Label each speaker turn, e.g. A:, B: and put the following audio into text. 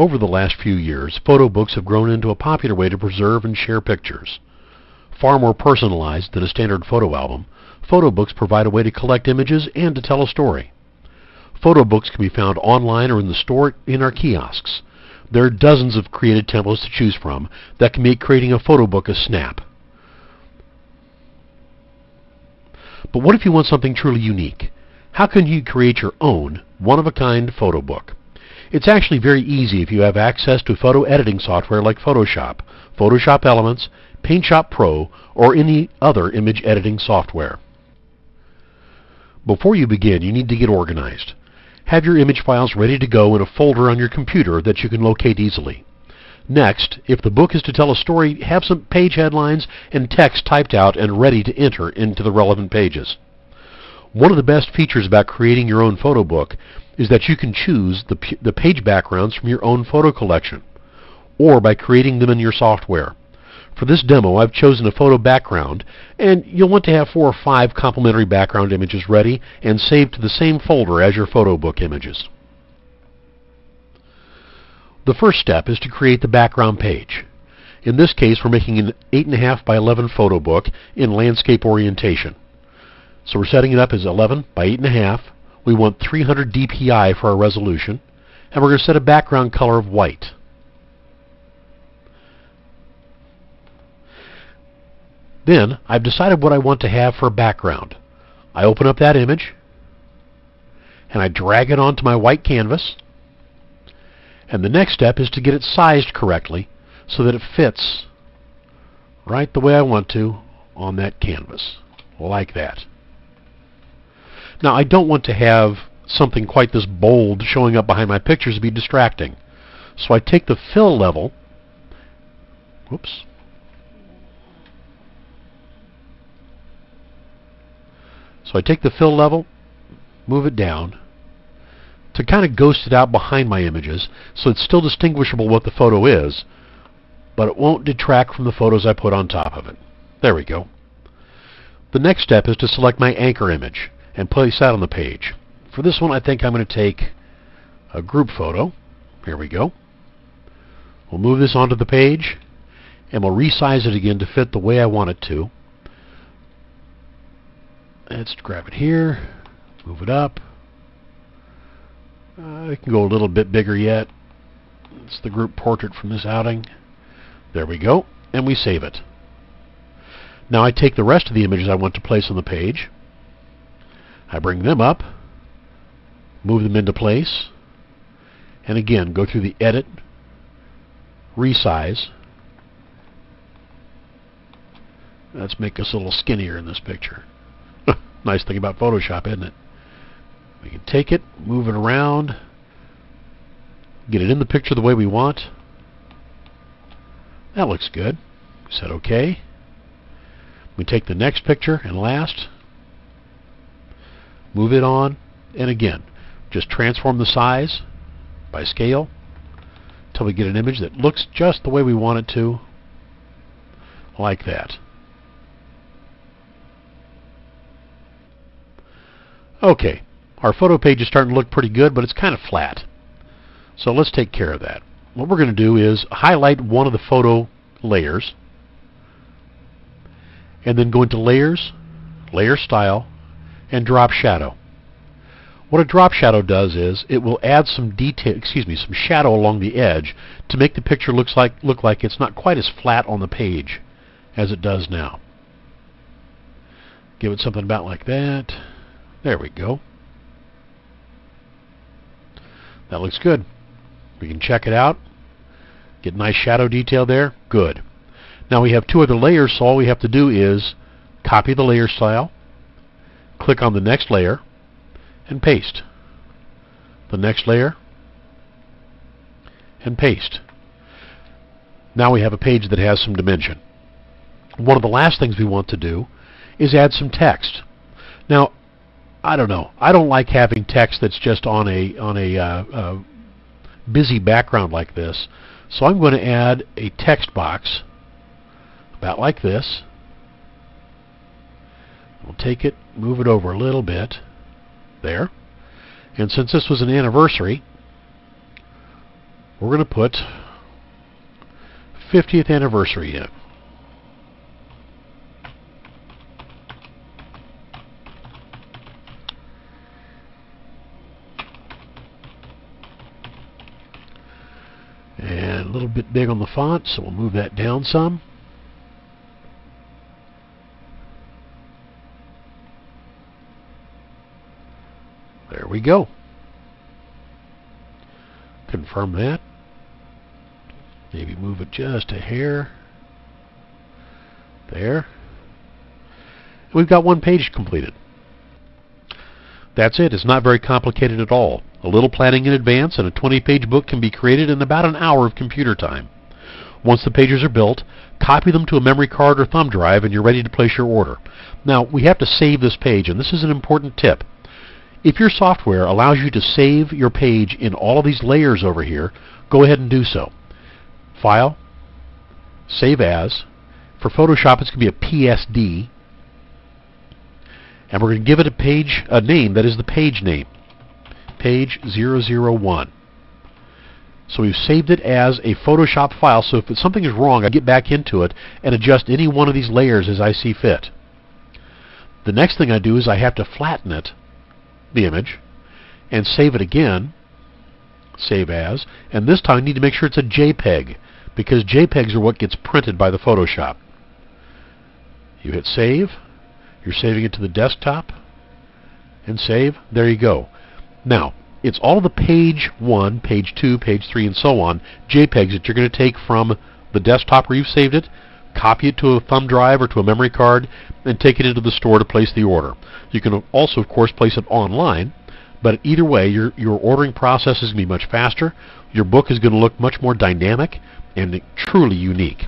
A: Over the last few years, photo books have grown into a popular way to preserve and share pictures. Far more personalized than a standard photo album, photo books provide a way to collect images and to tell a story. Photo books can be found online or in the store in our kiosks. There are dozens of created templates to choose from that can make creating a photo book a snap. But what if you want something truly unique? How can you create your own, one-of-a-kind photo book? It's actually very easy if you have access to photo editing software like Photoshop, Photoshop Elements, PaintShop Pro, or any other image editing software. Before you begin, you need to get organized. Have your image files ready to go in a folder on your computer that you can locate easily. Next, if the book is to tell a story, have some page headlines and text typed out and ready to enter into the relevant pages. One of the best features about creating your own photo book is that you can choose the page backgrounds from your own photo collection, or by creating them in your software. For this demo, I've chosen a photo background, and you'll want to have 4 or 5 complementary background images ready and saved to the same folder as your photo book images. The first step is to create the background page. In this case, we're making an 8.5 by 11 photo book in landscape orientation. So we're setting it up as 11 by 8.5. We want 300 dpi for our resolution, and we're going to set a background color of white. Then, I've decided what I want to have for a background. I open up that image, and I drag it onto my white canvas. And the next step is to get it sized correctly so that it fits right the way I want to on that canvas, like that. Now, I don't want to have something quite this bold showing up behind my pictures to be distracting. So I take the fill level, whoops, so I take the fill level, move it down, to kind of ghost it out behind my images so it's still distinguishable what the photo is, but it won't detract from the photos I put on top of it. There we go. The next step is to select my anchor image and place that on the page. For this one, I think I'm going to take a group photo. Here we go. We'll move this onto the page, and we'll resize it again to fit the way I want it to. Let's grab it here, move it up. It can go a little bit bigger yet. It's the group portrait from this outing. There we go, and we save it. Now I take the rest of the images I want to place on the page. I bring them up, move them into place, and again go through the Edit, Resize. Let's make us a little skinnier in this picture. Nice thing about Photoshop, isn't it? We can take it, move it around, get it in the picture the way we want. That looks good. Set OK. We take the next picture and last, move it on, and again, just transform the size by scale until we get an image that looks just the way we want it to, like that. Okay, our photo page is starting to look pretty good, but it's kind of flat. So let's take care of that. What we're going to do is highlight one of the photo layers, and then go into Layers, Layer Style, and Drop Shadow. What a drop shadow does is it will add some detail, some shadow along the edge to make the picture look like it's not quite as flat on the page as it does now. Give it something about like that. There we go. That looks good. We can check it out. Get nice shadow detail there. Good. Now we have 2 other layers, so all we have to do is copy the layer style, click on the next layer, and paste. The next layer, and paste. Now we have a page that has some dimension. One of the last things we want to do is add some text. Now, I don't know. I don't like having text that's just on a busy background like this. So I'm going to add a text box about like this. We'll take it, move it over a little bit. There. And since this was an anniversary, We're going to put 50th anniversary in. And a little bit big on the font, so we'll move that down some. There we go. Confirm that. Maybe move it just a hair. There. We've got one page completed. That's it. It's not very complicated at all. A little planning in advance and a 20-page book can be created in about an hour of computer time. Once the pages are built, copy them to a memory card or thumb drive and you're ready to place your order. Now, we have to save this page, and this is an important tip. If your software allows you to save your page in all of these layers over here, go ahead and do so. File, Save As. For Photoshop, it's going to be a PSD. And we're going to give it a name that is the page name. Page 001. So we've saved it as a Photoshop file, so if something is wrong, I get back into it and adjust any one of these layers as I see fit. The next thing I do is I have to flatten it, the image, and save it again, Save As, and this time I need to make sure it's a JPEG, because JPEGs are what gets printed by the Photoshop. You hit Save, you're saving it to the desktop, and Save. There you go. Now, it's all of the page 1, page 2, page 3, and so on, JPEGs that you're going to take from the desktop where you've saved it, copy it to a thumb drive or to a memory card, and take it into the store to place the order. You can also, of course, place it online, but either way, your ordering process is going to be much faster. Your book is going to look much more dynamic and truly unique.